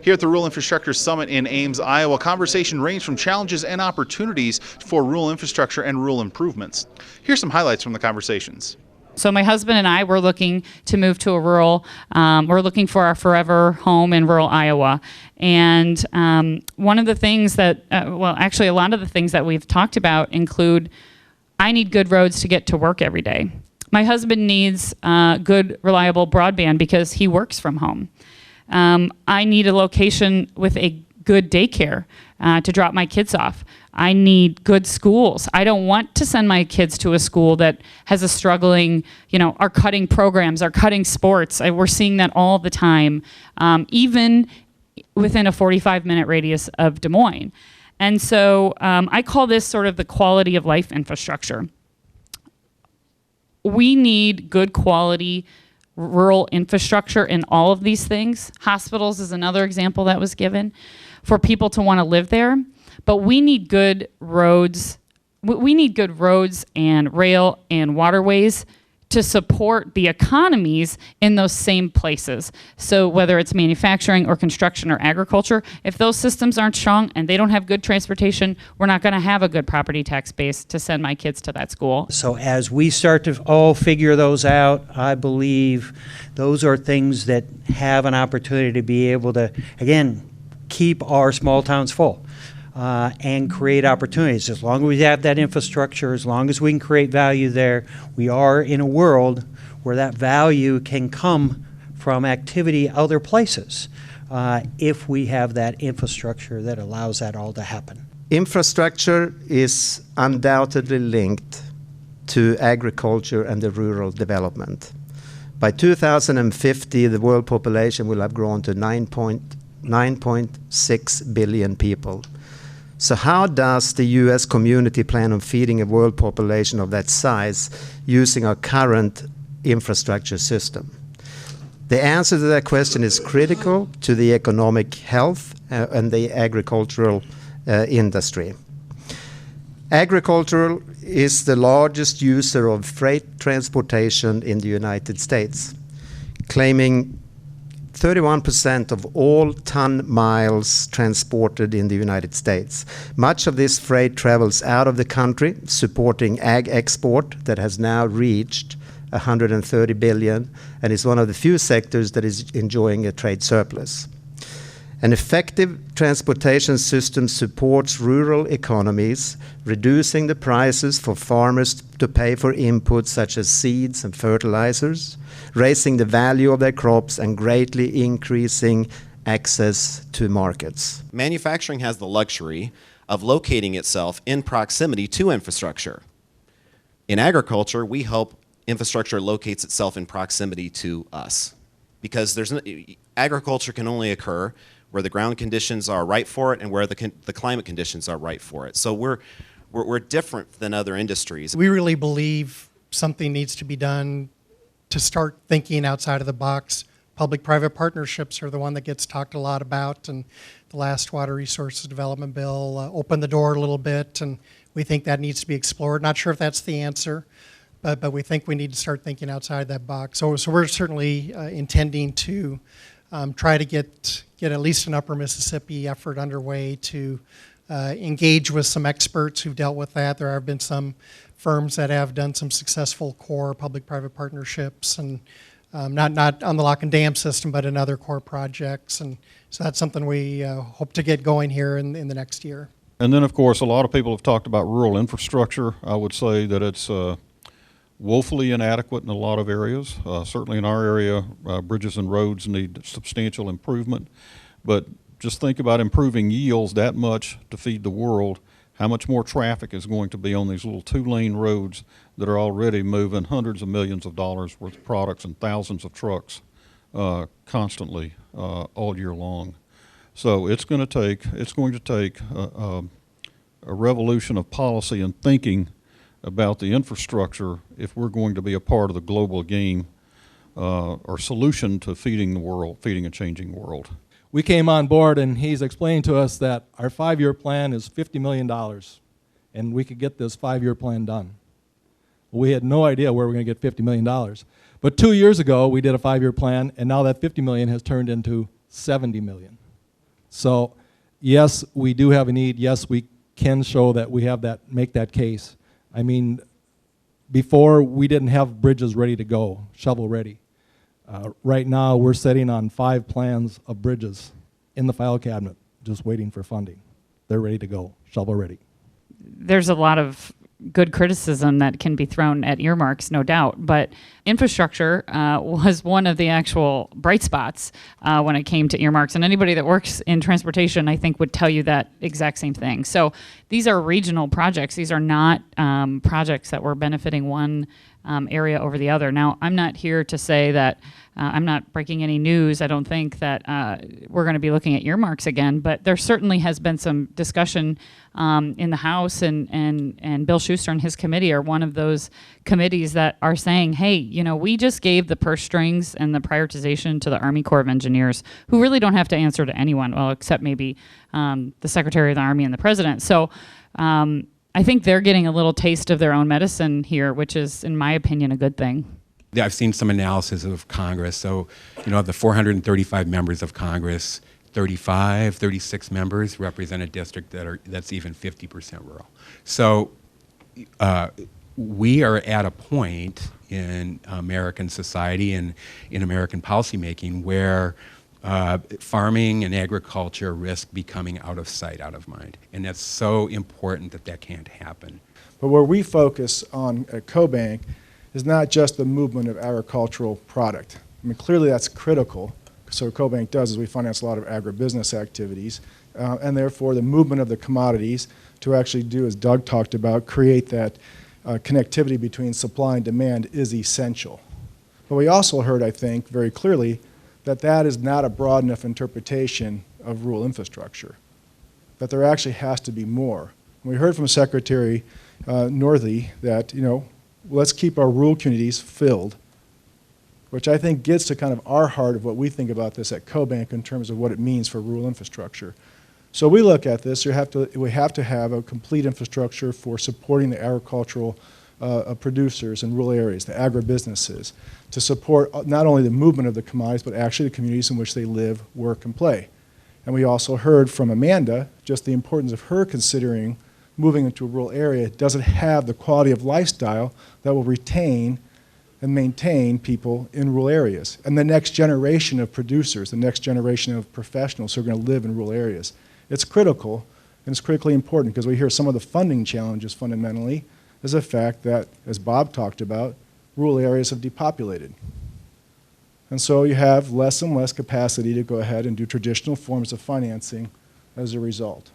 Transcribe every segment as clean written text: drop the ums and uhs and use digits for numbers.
Here at the Rural Infrastructure Summit in Ames, Iowa, conversation ranged from challenges and opportunities for rural infrastructure and rural improvements. Here's some highlights from the conversations. So my husband and I were looking to move to a rural, we're looking for our forever home in rural Iowa. And one of the things that, well, actually a lot of the things that we've talked about include, I need good roads to get to work every day. My husband needs good, reliable broadband because he works from home. I need a location with a good daycare to drop my kids off. I need good schools. I don't want to send my kids to a school that has a struggling, are cutting programs, are cutting sports. We're seeing that all the time, even within a 45-minute radius of Des Moines. And so I call this sort of the quality of life infrastructure. We need good quality rural infrastructure in all of these things. Hospitals is another example that was given for people to want to live there. But we need good roads. We need good roads and rail and waterways to support the economies in those same places. So whether it's manufacturing or construction or agriculture, if those systems aren't strong and they don't have good transportation, we're not going to have a good property tax base to send my kids to that school. So as we start to all figure those out, I believe those are things that have an opportunity to be able to, again, keep our small towns full. And create opportunities. As long as we have that infrastructure, as long as we can create value there, we are in a world where that value can come from activity other places if we have that infrastructure that allows that all to happen. Infrastructure is undoubtedly linked to agriculture and the rural development. By 2050, the world population will have grown to 9.6 billion people. So how does the U.S. community plan on feeding a world population of that size using our current infrastructure system? The answer to that question is critical to the economic health and the agricultural industry. Agricultural is the largest user of freight transportation in the United States, claiming 31% of all ton miles transported in the United States. Much of this freight travels out of the country, supporting ag export that has now reached 130 billion and is one of the few sectors that is enjoying a trade surplus. An effective transportation system supports rural economies, reducing the prices for farmers to pay for inputs such as seeds and fertilizers, raising the value of their crops and greatly increasing access to markets. Manufacturing has the luxury of locating itself in proximity to infrastructure. In agriculture, we hope infrastructure locates itself in proximity to us, because agriculture can only occur where the ground conditions are right for it and where the climate conditions are right for it. So we're different than other industries. We really believe something needs to be done to start thinking outside of the box. Public-private partnerships are the one that gets talked a lot about, and the last Water Resources Development Bill opened the door a little bit, and we think that needs to be explored. Not sure if that's the answer, but we think we need to start thinking outside that box. So we're certainly intending to try to get at least an Upper Mississippi effort underway to engage with some experts who've dealt with that. There have been some firms that have done some successful core public-private partnerships, and not on the lock and dam system, but in other core projects. And so that's something we hope to get going here in the next year. And then, of course, a lot of people have talked about rural infrastructure. I would say that it's woefully inadequate in a lot of areas. Certainly in our area, bridges and roads need substantial improvement. But just think about improving yields that much to feed the world. How much more traffic is going to be on these little two-lane roads that are already moving hundreds of millions of dollars worth of products and thousands of trucks constantly all year long. So it's going to take a revolution of policy and thinking about the infrastructure if we're going to be a part of the global game or solution to feeding a changing world. We came on board and he's explained to us that our 5-year plan is $50 million and we could get this 5-year plan done. We had no idea where we were going to get $50 million. But 2 years ago we did a 5-year plan, and now that $50 million has turned into $70 million. So, yes, we do have a need. Yes, we can show that we have that, make that case. I mean, before we didn't have bridges ready to go, shovel ready. Right now, we're sitting on 5 plans of bridges in the file cabinet, just waiting for funding. They're ready to go, shovel ready. There's a lot of good criticism that can be thrown at earmarks, no doubt, but infrastructure was one of the actual bright spots when it came to earmarks. And anybody that works in transportation, I think, would tell you that exact same thing. So these are regional projects. These are not projects that were benefiting one area over the other. Now, I'm not here to say that I'm not breaking any news. I don't think that we're going to be looking at earmarks again, but there certainly has been some discussion in the House, and Bill Schuster and his committee are one of those committees that are saying, hey, you know, we just gave the purse strings and the prioritization to the Army Corps of Engineers, who really don't have to answer to anyone, well, except maybe the Secretary of the Army and the President. So I think they're getting a little taste of their own medicine here, which is, in my opinion, a good thing. Yeah, I've seen some analysis of Congress. So, you know, of the 435 members of Congress, 36 members represent a district that's even 50% rural. So we are at a point in American society and in American policymaking where farming and agriculture risk becoming out of sight, out of mind. And that's so important that that can't happen. But where we focus on at CoBank is not just the movement of agricultural product. I mean, clearly that's critical. So what CoBank does is we finance a lot of agribusiness activities, and therefore the movement of the commodities to actually do, as Doug talked about, create that connectivity between supply and demand is essential. But we also heard, I think, very clearly that that is not a broad enough interpretation of rural infrastructure, that there actually has to be more. And we heard from Secretary Northey that, you know, let's keep our rural communities filled, which I think gets to kind of our heart of what we think about this at CoBank in terms of what it means for rural infrastructure. So we look at this, we have to have a complete infrastructure for supporting the agricultural producers in rural areas, the agribusinesses, to support not only the movement of the commodities, but actually the communities in which they live, work, and play. And we also heard from Amanda just the importance of her considering moving into a rural area doesn't have the quality of lifestyle that will retain and maintain people in rural areas. And the next generation of producers, the next generation of professionals who are going to live in rural areas. It's critical, and it's critically important because we hear some of the funding challenges fundamentally is the fact that, as Bob talked about, rural areas have depopulated. And so you have less and less capacity to go ahead and do traditional forms of financing as a result.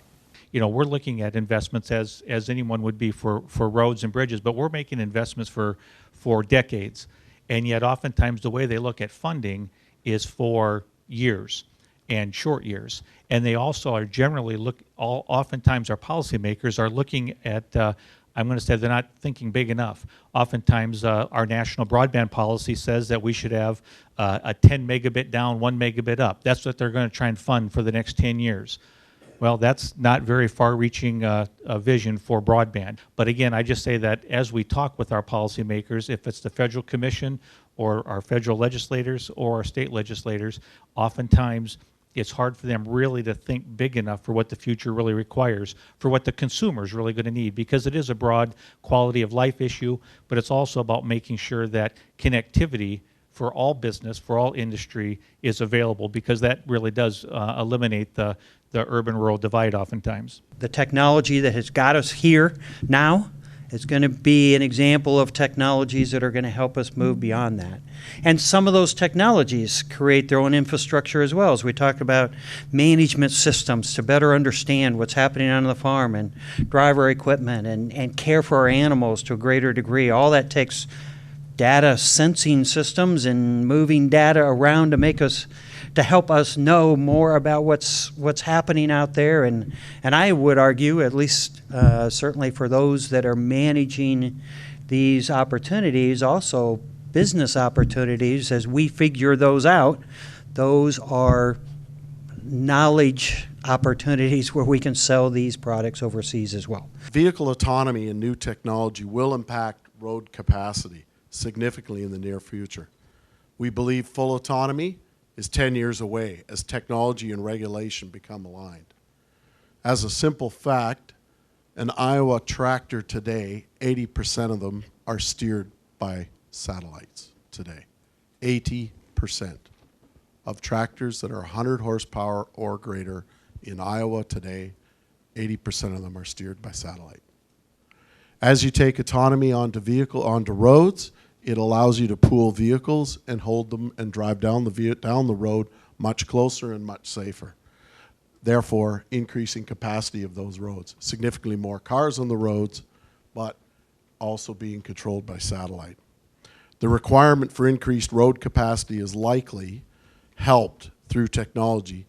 You know, we're looking at investments as anyone would be for roads and bridges, but we're making investments for decades. And yet oftentimes the way they look at funding is for years and short years. And they also are generally oftentimes our policymakers are looking at, I'm going to say they're not thinking big enough. Oftentimes our national broadband policy says that we should have a 10 megabit down, 1 megabit up. That's what they're going to try and fund for the next 10 years. Well, that's not very far-reaching a vision for broadband. But again, I just say that as we talk with our policymakers, if it's the federal commission or our federal legislators or our state legislators, oftentimes it's hard for them really to think big enough for what the future really requires, for what the consumer is really going to need, because it is a broad quality of life issue, but it's also about making sure that connectivity for all business, for all industry is available, because that really does eliminate the urban-rural divide oftentimes. The technology that has got us here now is going to be an example of technologies that are going to help us move beyond that. And some of those technologies create their own infrastructure as well, as we talk about management systems to better understand what's happening on the farm and driver equipment and care for our animals to a greater degree. All that takes data sensing systems and moving data around to help us know more about what's happening out there. And I would argue, at least certainly for those that are managing these opportunities, also business opportunities, as we figure those out, those are knowledge opportunities where we can sell these products overseas as well. Vehicle autonomy and new technology will impact road capacity significantly in the near future. We believe full autonomy is 10 years away as technology and regulation become aligned. As a simple fact, an Iowa tractor today, 80% of them are steered by satellites today. 80% of tractors that are 100 horsepower or greater in Iowa today, 80% of them are steered by satellite. As you take autonomy onto roads, it allows you to pool vehicles and hold them and drive down the road much closer and much safer. Therefore, increasing capacity of those roads. Significantly more cars on the roads, but also being controlled by satellite. The requirement for increased road capacity is likely helped through technology.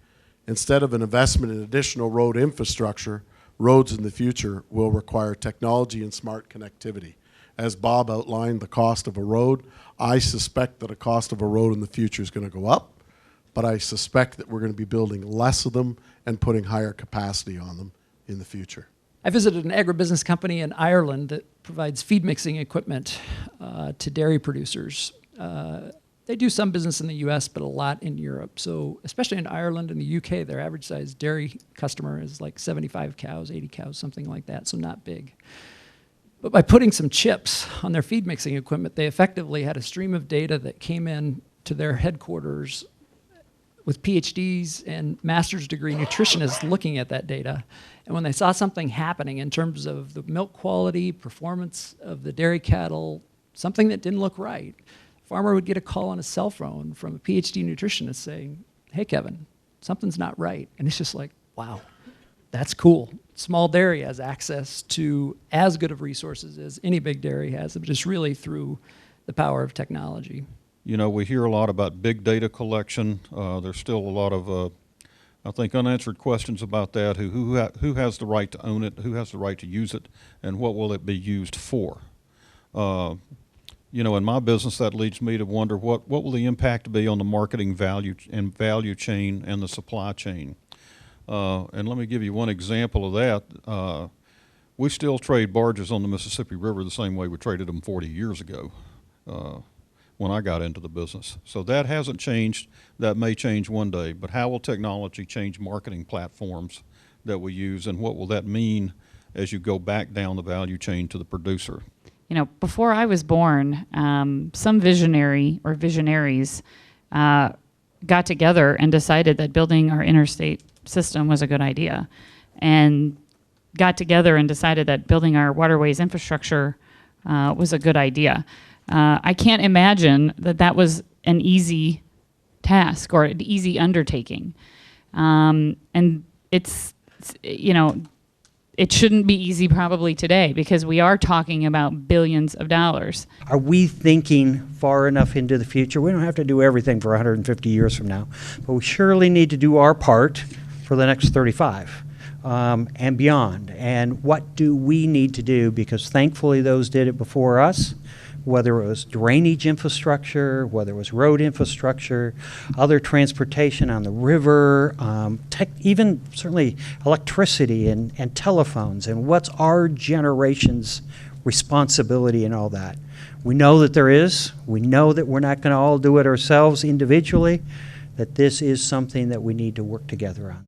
Instead of an investment in additional road infrastructure, roads in the future will require technology and smart connectivity. As Bob outlined the cost of a road, I suspect that the cost of a road in the future is going to go up, but I suspect that we're going to be building less of them and putting higher capacity on them in the future. I visited an agribusiness company in Ireland that provides feed mixing equipment to dairy producers. They do some business in the US, but a lot in Europe. So especially in Ireland and the UK, their average size dairy customer is like 75 cows, 80 cows, something like that, so not big. But by putting some chips on their feed mixing equipment, they effectively had a stream of data that came in to their headquarters with PhDs and master's degree nutritionists looking at that data. And when they saw something happening in terms of the milk quality, performance of the dairy cattle, something that didn't look right, the farmer would get a call on his cell phone from a PhD nutritionist saying, hey, Kevin, something's not right. And it's just like, wow, that's cool. Small dairy has access to as good of resources as any big dairy has, but it's really through the power of technology. You know, we hear a lot about big data collection. There's still a lot of, I think, unanswered questions about that. Who has the right to own it? Who has the right to use it? And what will it be used for? You know, in my business, that leads me to wonder what will the impact be on the marketing value chain and the supply chain. And let me give you one example of that. We still trade barges on the Mississippi River the same way we traded them 40 years ago when I got into the business. So that hasn't changed. That may change one day. But how will technology change marketing platforms that we use, and what will that mean as you go back down the value chain to the producer? You know, before I was born, some visionary or visionaries got together and decided that building our interstate system was a good idea, and got together and decided that building our waterways infrastructure was a good idea. I can't imagine that was an easy task or an easy undertaking. And it's, you know, it shouldn't be easy probably today, because we are talking about billions of dollars. Are we thinking far enough into the future? We don't have to do everything for 150 years from now, but we surely need to do our part for the next 35 and beyond. And what do we need to do? Because thankfully those did it before us, whether it was drainage infrastructure, whether it was road infrastructure, other transportation on the river, even certainly electricity and telephones, and what's our generation's responsibility and all that. We know that there is. We know that we're not going to all do it ourselves individually, that this is something that we need to work together on.